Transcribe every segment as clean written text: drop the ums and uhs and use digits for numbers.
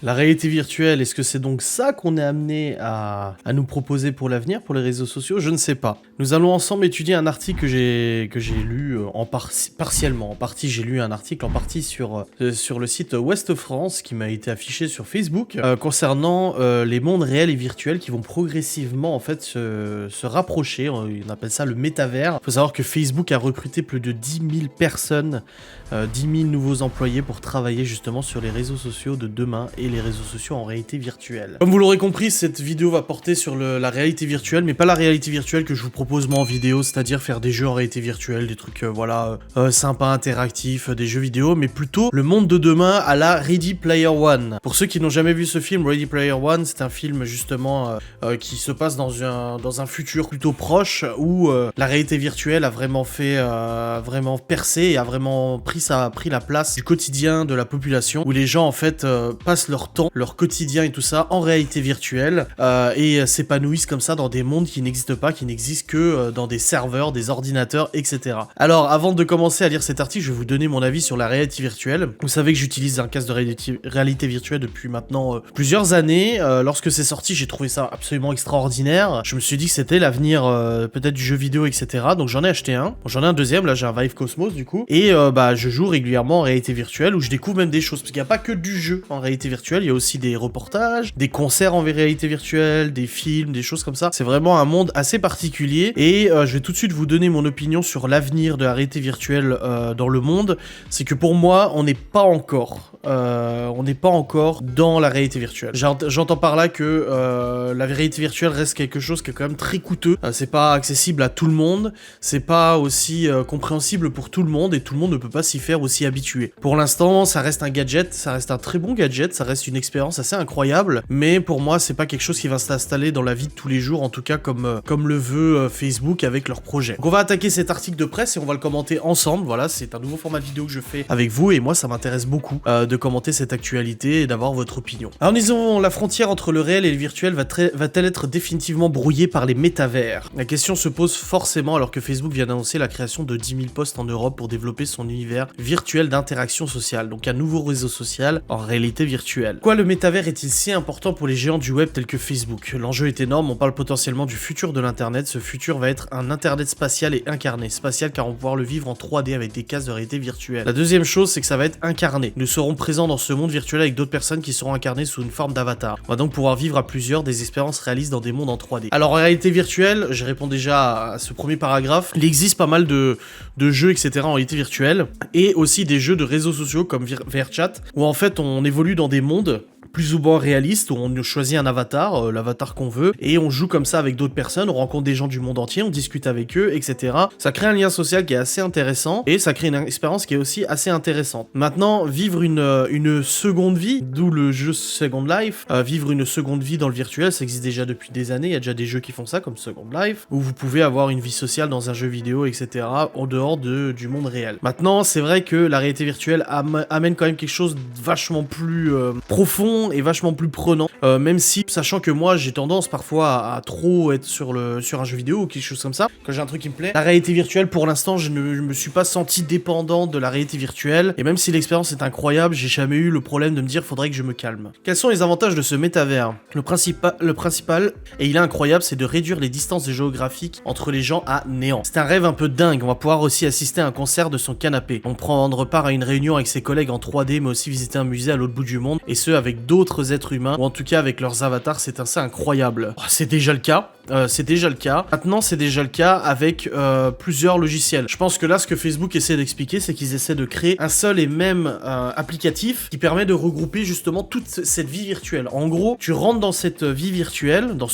La réalité virtuelle, est-ce que c'est donc ça qu'on est amené à nous proposer pour l'avenir, pour les réseaux sociaux? Je ne sais pas. Nous allons ensemble étudier un article que j'ai lu partiellement. En partie, j'ai lu un article en partie sur le site Ouest France qui m'a été affiché sur Facebook concernant les mondes réels et virtuels qui vont progressivement en fait se rapprocher. On appelle ça le métavers. Il faut savoir que Facebook a recruté plus de 10 000 personnes, 10 000 nouveaux employés pour travailler justement sur les réseaux sociaux de demain et les réseaux sociaux en réalité virtuelle. Comme vous l'aurez compris, cette vidéo va porter sur la réalité virtuelle, mais pas la réalité virtuelle que je vous propose moi en vidéo, c'est-à-dire faire des jeux en réalité virtuelle, des trucs sympas, interactifs, des jeux vidéo, mais plutôt le monde de demain à la Ready Player One. Pour ceux qui n'ont jamais vu ce film, Ready Player One, c'est un film justement qui se passe dans un futur plutôt proche où la réalité virtuelle a vraiment fait, vraiment percé et a vraiment pris la place du quotidien de la population, où les gens en fait passent leur temps, leur quotidien et tout ça en réalité virtuelle et s'épanouissent comme ça dans des mondes qui n'existent pas, qui n'existent que dans des serveurs, des ordinateurs, etc. Alors avant de commencer à lire cet article, je vais vous donner mon avis sur la réalité virtuelle. Vous savez que j'utilise un casque de réalité virtuelle depuis maintenant plusieurs années. Lorsque c'est sorti, j'ai trouvé ça absolument extraordinaire. Je me suis dit que c'était l'avenir peut-être du jeu vidéo, etc. Donc j'en ai acheté un. Bon, j'en ai un deuxième, là j'ai un Vive Cosmos du coup. Et je joue régulièrement en réalité virtuelle où je découvre même des choses. Parce qu'il n'y a pas que du jeu en réalité virtuelle, il y a aussi des reportages, des concerts en réalité virtuelle, des films, des choses comme ça. C'est vraiment un monde assez particulier et je vais tout de suite vous donner mon opinion sur l'avenir de la réalité virtuelle dans le monde. C'est que pour moi, on n'est pas encore dans la réalité virtuelle. J'entends par là que la réalité virtuelle reste quelque chose qui est quand même très coûteux. C'est pas accessible à tout le monde, c'est pas aussi compréhensible pour tout le monde et tout le monde ne peut pas s'y faire aussi habitué. Pour l'instant, ça reste un gadget, ça reste un très bon gadget, ça reste une expérience assez incroyable, mais pour moi, c'est pas quelque chose qui va s'installer dans la vie de tous les jours, en tout cas comme le veut Facebook avec leur projet. Donc on va attaquer cet article de presse et on va le commenter ensemble. Voilà, c'est un nouveau format de vidéo que je fais avec vous et moi, ça m'intéresse beaucoup de commenter cette actualité et d'avoir votre opinion. Alors disons, la frontière entre le réel et le virtuel va-t-elle être définitivement brouillée par les métavers? La question se pose forcément alors que Facebook vient d'annoncer la création de 10 000 postes en Europe pour développer son univers virtuel d'interaction sociale, donc un nouveau réseau social en réalité virtuelle. Pourquoi le métavers est-il si important pour les géants du web tels que Facebook? L'enjeu est énorme, on parle potentiellement du futur de l'internet. Ce futur va être un internet spatial et incarné. Spatial car on va pouvoir le vivre en 3D avec des cases de réalité virtuelle. La deuxième chose, c'est que ça va être incarné. Nous serons présents dans ce monde virtuel avec d'autres personnes qui seront incarnées sous une forme d'avatar. On va donc pouvoir vivre à plusieurs des expériences réalistes dans des mondes en 3D. Alors en réalité virtuelle, je réponds déjà à ce premier paragraphe, il existe pas mal de jeux, etc. en réalité virtuelle, et aussi des jeux de réseaux sociaux comme VRChat, où en fait on évolue dans des mondes plus ou moins réaliste, où on choisit un avatar, l'avatar qu'on veut, et on joue comme ça avec d'autres personnes, on rencontre des gens du monde entier, on discute avec eux, etc. Ça crée un lien social qui est assez intéressant, et ça crée une expérience qui est aussi assez intéressante. Maintenant, vivre une seconde vie, d'où le jeu Second Life, vivre une seconde vie dans le virtuel, ça existe déjà depuis des années, il y a déjà des jeux qui font ça, comme Second Life, où vous pouvez avoir une vie sociale dans un jeu vidéo, etc., en dehors du monde réel. Maintenant, c'est vrai que la réalité virtuelle amène quand même quelque chose de vachement plus profond, et vachement plus prenant, même si, sachant que moi j'ai tendance parfois à trop être sur un jeu vidéo ou quelque chose comme ça, quand j'ai un truc qui me plaît. La réalité virtuelle, pour l'instant, je me suis pas senti dépendant de la réalité virtuelle, et même si l'expérience est incroyable, j'ai jamais eu le problème de me dire faudrait que je me calme. Quels sont les avantages de ce métavers? Le principal, et il est incroyable, c'est de réduire les distances géographiques entre les gens à néant. C'est un rêve un peu dingue, on va pouvoir aussi assister à un concert de son canapé, on prendre part à une réunion avec ses collègues en 3D, mais aussi visiter un musée à l'autre bout du monde, et ce avec d'autres êtres humains, ou en tout cas avec leurs avatars. C'est assez incroyable. C'est déjà le cas. Maintenant, c'est déjà le cas avec plusieurs logiciels. Je pense que là, ce que Facebook essaie d'expliquer, c'est qu'ils essaient de créer un seul et même applicatif qui permet de regrouper justement toute cette vie virtuelle. En gros, tu rentres dans cette vie virtuelle, dans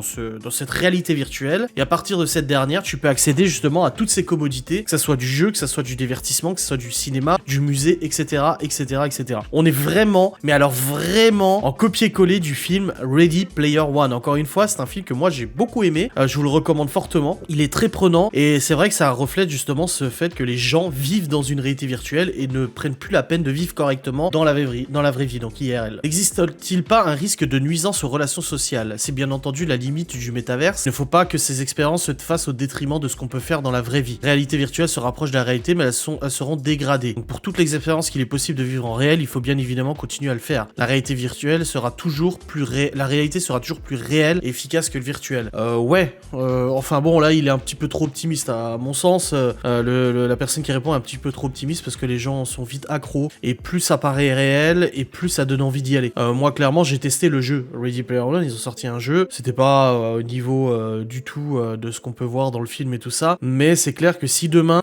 cette réalité virtuelle, et à partir de cette dernière, tu peux accéder justement à toutes ces commodités, que ça soit du jeu, que ça soit du divertissement, que ça soit du cinéma, du musée, etc., etc., etc. On est vraiment, mais alors vraiment, en copier-coller du film Ready Player One. Encore une fois, c'est un film que moi j'ai beaucoup aimé, je vous le recommande fortement. Il est très prenant et c'est vrai que ça reflète justement ce fait que les gens vivent dans une réalité virtuelle et ne prennent plus la peine de vivre correctement dans la vraie vie, donc IRL. N'existe-t-il pas un risque de nuisance aux relations sociales? C'est bien entendu la limite du métaverse. Il ne faut pas que ces expériences se fassent au détriment de ce qu'on peut faire dans la vraie vie. La réalité virtuelle se rapproche de la réalité, mais elles seront dégradées. Donc pour toutes les expériences qu'il est possible de vivre en réel, il faut bien évidemment continuer à le faire. La réalité virtuelle sera toujours la réalité sera toujours plus réelle et efficace que le virtuel. Enfin bon, là il est un petit peu trop optimiste à mon sens. La personne qui répond est un petit peu trop optimiste parce que les gens sont vite accros et plus ça paraît réel et plus ça donne envie d'y aller. Moi clairement j'ai testé le jeu Ready Player One, ils ont sorti un jeu, c'était pas au niveau du tout de ce qu'on peut voir dans le film et tout ça, mais c'est clair que si demain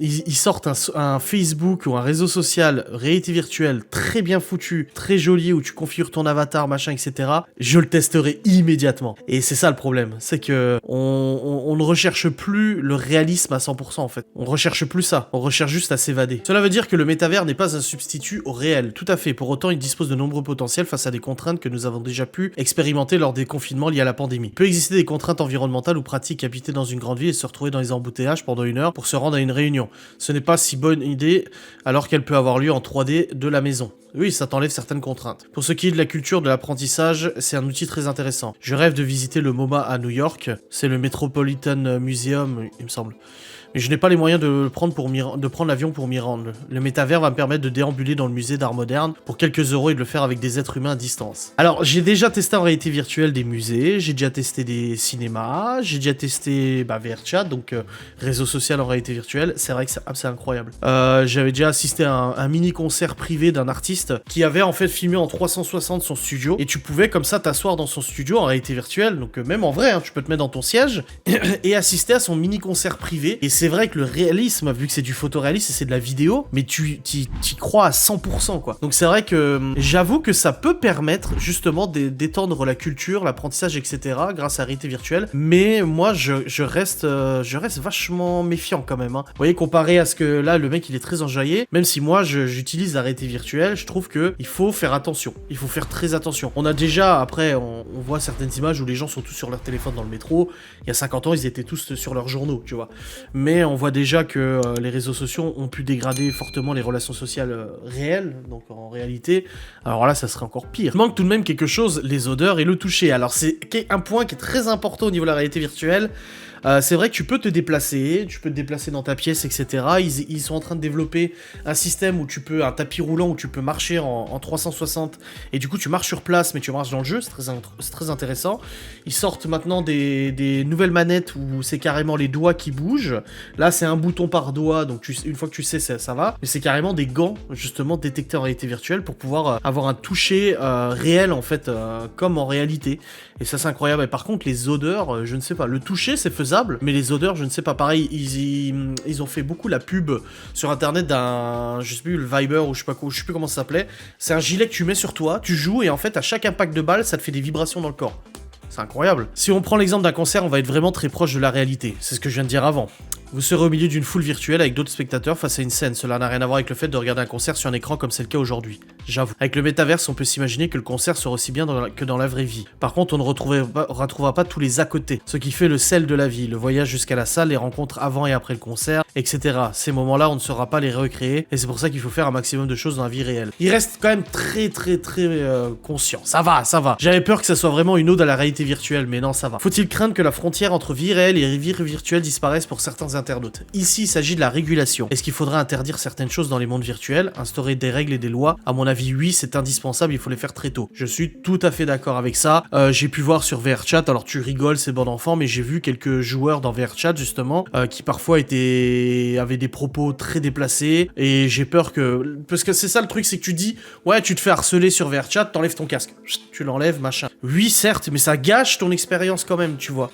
ils sortent un Facebook ou un réseau social réalité virtuelle très bien foutu, très joli, où tu configures ton avatar, machin, etc., je le testerai immédiatement. Et c'est ça le problème, c'est que on ne recherche plus le réalisme à 100% en fait. On recherche plus ça, on recherche juste à s'évader. Cela veut dire que le métavers n'est pas un substitut au réel, tout à fait. Pour autant, il dispose de nombreux potentiels face à des contraintes que nous avons déjà pu expérimenter lors des confinements liés à la pandémie. Il peut exister des contraintes environnementales ou pratiques, habiter dans une grande ville et se retrouver dans les embouteillages pendant 1 heure pour se rendre à une réunion. Ce n'est pas si bonne idée alors qu'elle peut avoir lieu en 3D de la maison. Oui, ça t'enlève certaines contraintes. Pour ce qui est de la culture de l'apprentissage, c'est un outil très intéressant. Je rêve de visiter le MoMA à New York, c'est le Metropolitan Museum, il me semble. Mais je n'ai pas les moyens de prendre l'avion pour m'y rendre. Le métavers va me permettre de déambuler dans le musée d'art moderne pour quelques euros et de le faire avec des êtres humains à distance. Alors, j'ai déjà testé en réalité virtuelle des musées, j'ai déjà testé des cinémas, j'ai déjà testé VRChat, donc réseau social en réalité virtuelle. C'est vrai que c'est incroyable. J'avais déjà assisté à un mini-concert privé d'un artiste qui avait en fait filmé en 360 son studio et tu pouvais comme ça t'asseoir dans son studio en réalité virtuelle, donc même en vrai, hein, tu peux te mettre dans ton siège et assister à son mini-concert privé. Et c'est vrai que le réalisme, vu que c'est du photoréalisme et c'est de la vidéo, mais tu crois à 100% quoi. Donc c'est vrai que j'avoue que ça peut permettre justement d'étendre la culture, l'apprentissage, etc. grâce à la réalité virtuelle. Mais moi je reste vachement méfiant quand même. Hein. Vous voyez, comparé à ce que là le mec il est très enjaillé, même si moi j'utilise la réalité virtuelle, je trouve que il faut faire attention. Il faut faire très attention. On a déjà, après on voit certaines images où les gens sont tous sur leur téléphone dans le métro. Il y a 50 ans ils étaient tous sur leurs journaux, tu vois. Mais on voit déjà que les réseaux sociaux ont pu dégrader fortement les relations sociales réelles, donc en réalité. Alors là, ça serait encore pire. Il manque tout de même quelque chose, les odeurs et le toucher. Alors c'est un point qui est très important au niveau de la réalité virtuelle. C'est vrai que tu peux te déplacer dans ta pièce, etc. Ils sont en train de développer un système où un tapis roulant où tu peux marcher en 360 et du coup tu marches sur place mais tu marches dans le jeu, c'est très intéressant. Ils sortent maintenant des nouvelles manettes où c'est carrément les doigts qui bougent. Là c'est un bouton par doigt, donc une fois que tu sais ça va, mais c'est carrément des gants justement détectés en réalité virtuelle pour pouvoir avoir un toucher réel en fait, comme en réalité. Et ça c'est incroyable. Et par contre les odeurs, je ne sais pas, le toucher c'est faisable, mais les odeurs je ne sais pas. Pareil, ils ont fait beaucoup la pub sur internet d'un, je sais plus, le Viber ou je sais plus comment ça s'appelait. C'est un gilet que tu mets sur toi, tu joues et en fait à chaque impact de balle ça te fait des vibrations dans le corps. C'est incroyable. Si on prend l'exemple d'un concert, on va être vraiment très proche de la réalité. C'est ce que je viens de dire avant. Vous serez au milieu d'une foule virtuelle avec d'autres spectateurs face à une scène. Cela n'a rien à voir avec le fait de regarder un concert sur un écran comme c'est le cas aujourd'hui. J'avoue. Avec le métaverse, on peut s'imaginer que le concert sera aussi bien que dans la vraie vie. Par contre, on ne retrouvera pas tous les à côté. Ce qui fait le sel de la vie, le voyage jusqu'à la salle, les rencontres avant et après le concert, etc. Ces moments-là, on ne saura pas les recréer et c'est pour ça qu'il faut faire un maximum de choses dans la vie réelle. Il reste quand même très conscient. Ça va. J'avais peur que ça soit vraiment une ode à la réalité virtuelle, mais non, ça va. Faut-il craindre que la frontière entre vie réelle et vie virtuelle disparaisse pour certains internautes? Ici, il s'agit de la régulation. Est-ce qu'il faudra interdire certaines choses dans les mondes virtuels, instaurer des règles et des lois? À mon avis, oui, c'est indispensable, il faut les faire très tôt. Je suis tout à fait d'accord avec ça. J'ai pu voir sur VRChat, alors tu rigoles, c'est bon enfant, mais j'ai vu quelques joueurs dans VRChat justement, qui parfois avaient des propos très déplacés, et j'ai peur que... Parce que c'est ça le truc, c'est que tu dis, ouais, tu te fais harceler sur VRChat, t'enlèves ton casque. Tu l'enlèves, machin. Oui, certes, mais ça gâche ton expérience quand même, tu vois.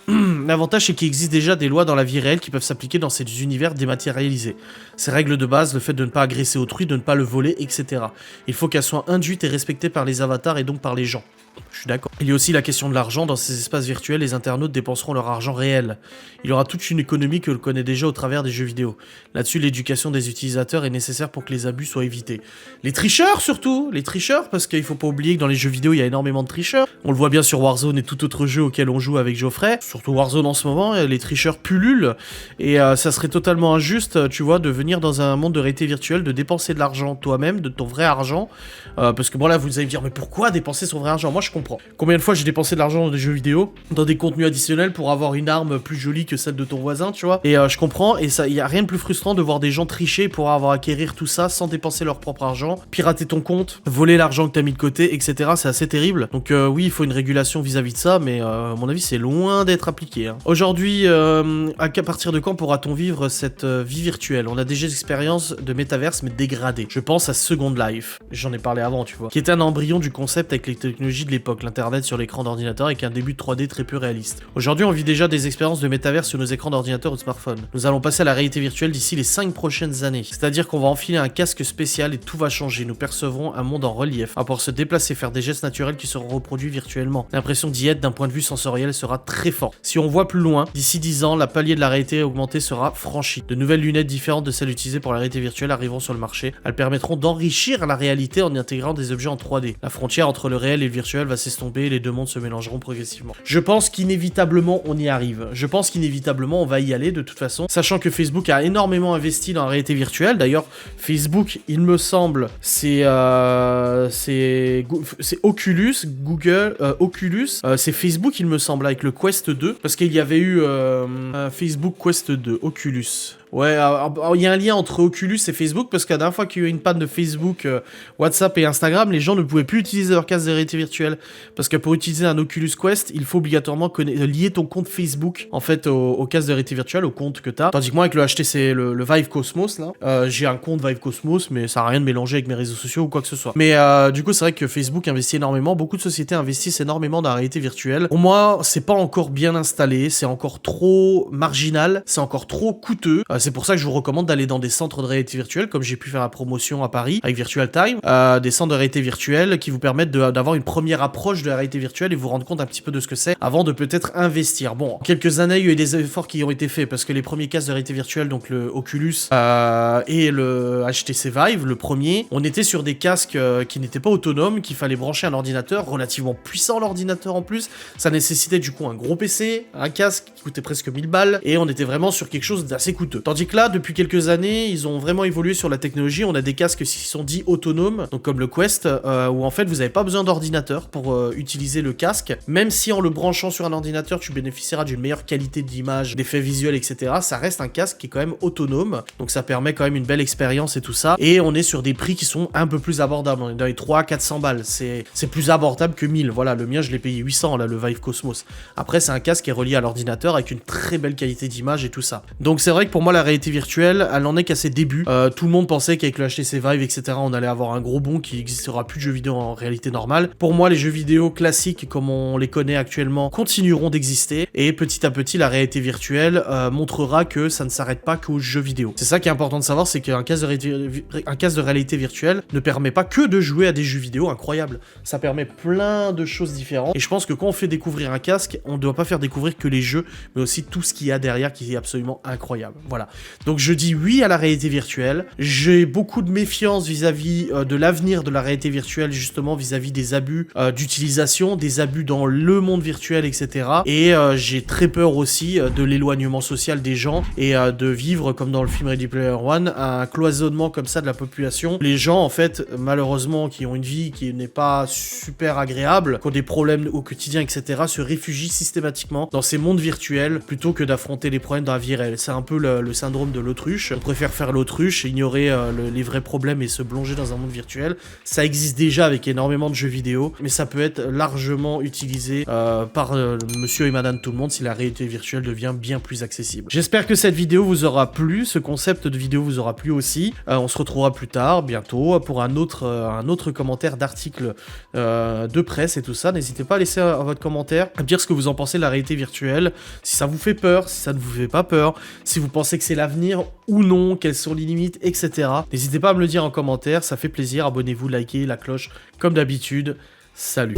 L'avantage, c'est qu'il existe déjà des lois dans la vie réelle qui peuvent s'appliquer dans ces univers dématérialisés. Ces règles de base, le fait de ne pas agresser autrui, de ne pas le voler, etc. Il faut qu'elles soient induites et respectées par les avatars et donc par les gens. Je suis d'accord. Il y a aussi la question de l'argent. Dans ces espaces virtuels, les internautes dépenseront leur argent réel. Il y aura toute une économie que l'on connaît déjà au travers des jeux vidéo. Là-dessus, l'éducation des utilisateurs est nécessaire pour que les abus soient évités. Les tricheurs surtout, les tricheurs, parce qu'il faut pas oublier que dans les jeux vidéo, il y a énormément de tricheurs. On le voit bien sur Warzone et tout autre jeu auquel on joue avec Geoffrey. Surtout Warzone en ce moment, les tricheurs pullulent. Et ça serait totalement injuste, tu vois, de venir dans un monde de réalité virtuelle, de dépenser de l'argent toi-même, de ton vrai argent. Parce que bon là, vous allez me dire, mais pourquoi dépenser son vrai argent? Moi, je comprends. Combien de fois j'ai dépensé de l'argent dans des jeux vidéo, dans des contenus additionnels pour avoir une arme plus jolie que celle de ton voisin, tu vois. Et je comprends, et ça, il y a rien de plus frustrant de voir des gens tricher pour avoir acquérir tout ça sans dépenser leur propre argent, pirater ton compte, voler l'argent que t'as mis de côté, etc. C'est assez terrible. Donc oui, il faut une régulation vis-à-vis de ça, mais à mon avis, c'est loin d'être appliqué. Hein. Aujourd'hui, à partir de quand pourra-t-on vivre cette vie virtuelle? On a déjà des expériences de métaverse, mais dégradées. Je pense à Second Life, j'en ai parlé avant, tu vois, qui était un embryon du concept avec les technologies de l'époque, l'internet sur l'écran d'ordinateur avec un début de 3D très peu réaliste. Aujourd'hui, on vit déjà des expériences de métavers sur nos écrans d'ordinateur ou de smartphone. Nous allons passer à la réalité virtuelle d'ici les 5 prochaines années. C'est-à-dire qu'on va enfiler un casque spécial et tout va changer. Nous percevrons un monde en relief, à pouvoir se déplacer, faire des gestes naturels qui seront reproduits virtuellement. L'impression d'y être d'un point de vue sensoriel sera très forte. Si on voit plus loin, d'ici 10 ans, la palier de la réalité augmentée sera franchie. De nouvelles lunettes différentes de celles utilisées pour la réalité virtuelle arriveront sur le marché. Elles permettront d'enrichir la réalité en y intégrant des objets en 3D. La frontière entre le réel et le virtuel va s'estomper et les deux mondes se mélangeront progressivement. Je pense qu'inévitablement on y arrive. Je pense qu'inévitablement on va y aller de toute façon, sachant que Facebook a énormément investi dans la réalité virtuelle. D'ailleurs, Facebook, il me semble, c'est Oculus, Google, Oculus, c'est Facebook, il me semble, avec le Quest 2, parce qu'il y avait eu Facebook Quest 2, Oculus. Ouais, il y a un lien entre Oculus et Facebook parce que la dernière fois qu'il y a eu une panne de Facebook, WhatsApp et Instagram, les gens ne pouvaient plus utiliser leur casque de réalité virtuelle parce que pour utiliser un Oculus Quest, il faut obligatoirement lier ton compte Facebook en fait au casque de réalité virtuelle, au compte que t'as. Tandis que moi avec le HTC, le Vive Cosmos là, j'ai un compte Vive Cosmos, mais ça n'a rien de mélanger avec mes réseaux sociaux ou quoi que ce soit. Mais du coup, c'est vrai que Facebook investit énormément, beaucoup de sociétés investissent énormément dans la réalité virtuelle. Pour moi, c'est pas encore bien installé, c'est encore trop marginal, c'est encore trop coûteux. C'est pour ça que je vous recommande d'aller dans des centres de réalité virtuelle, comme j'ai pu faire la promotion à Paris avec Virtual Time, des centres de réalité virtuelle qui vous permettent d'avoir une première approche de la réalité virtuelle et vous rendre compte un petit peu de ce que c'est avant de peut-être investir. Bon, en quelques années, il y a eu des efforts qui ont été faits parce que les premiers casques de réalité virtuelle, donc le Oculus et le HTC Vive, le premier, on était sur des casques qui n'étaient pas autonomes, qu'il fallait brancher un ordinateur relativement puissant, l'ordinateur en plus. Ça nécessitait du coup un gros PC, un casque qui coûtait presque 1000 balles et on était vraiment sur quelque chose d'assez coûteux. Tandis que là, depuis quelques années, ils ont vraiment évolué sur la technologie. On a des casques qui sont dits autonomes, donc comme le Quest, où en fait vous n'avez pas besoin d'ordinateur pour utiliser le casque. Même si en le branchant sur un ordinateur, tu bénéficieras d'une meilleure qualité d'image, d'effets visuels, etc. Ça reste un casque qui est quand même autonome, donc ça permet quand même une belle expérience et tout ça. Et on est sur des prix qui sont un peu plus abordables. On est dans les 300-400 balles. C'est plus abordable que 1000. Voilà, le mien, je l'ai payé 800, là, le Vive Cosmos. Après, c'est un casque qui est relié à l'ordinateur avec une très belle qualité d'image et tout ça. Donc c'est vrai que pour moi, la réalité virtuelle, elle en est qu'à ses débuts. Tout le monde pensait qu'avec le HTC Vive, etc., on allait avoir un gros bond qui n'existera plus de jeux vidéo en réalité normale. Pour moi, les jeux vidéo classiques, comme on les connaît actuellement, continueront d'exister. Et petit à petit, la réalité virtuelle montrera que ça ne s'arrête pas qu'aux jeux vidéo. C'est ça qui est important de savoir, c'est qu'un casque de réalité virtuelle ne permet pas que de jouer à des jeux vidéo incroyables. Ça permet plein de choses différentes. Et je pense que quand on fait découvrir un casque, on ne doit pas faire découvrir que les jeux, mais aussi tout ce qu'il y a derrière qui est absolument incroyable. Voilà. Donc je dis oui à la réalité virtuelle. J'ai beaucoup de méfiance vis-à-vis de l'avenir de la réalité virtuelle, justement vis-à-vis des abus d'utilisation, des abus dans le monde virtuel, etc. Et j'ai très peur aussi de l'éloignement social des gens et de vivre, comme dans le film Ready Player One, un cloisonnement comme ça de la population. Les gens, en fait, malheureusement, qui ont une vie qui n'est pas super agréable, qui ont des problèmes au quotidien, etc., se réfugient systématiquement dans ces mondes virtuels plutôt que d'affronter les problèmes dans la vie réelle. C'est un peu le syndrome de l'autruche. On préfère faire l'autruche, ignorer les vrais problèmes et se plonger dans un monde virtuel. Ça existe déjà avec énormément de jeux vidéo, mais ça peut être largement utilisé par monsieur et madame tout le monde si la réalité virtuelle devient bien plus accessible. J'espère que cette vidéo vous aura plu, ce concept de vidéo vous aura plu aussi. On se retrouvera plus tard, bientôt, pour un autre commentaire d'article de presse et tout ça. N'hésitez pas à laisser votre commentaire, à me dire ce que vous en pensez de la réalité virtuelle, si ça vous fait peur, si ça ne vous fait pas peur, si vous pensez que c'est l'avenir ou non, quelles sont les limites, etc. N'hésitez pas à me le dire en commentaire, ça fait plaisir, abonnez-vous, likez, la cloche comme d'habitude. Salut.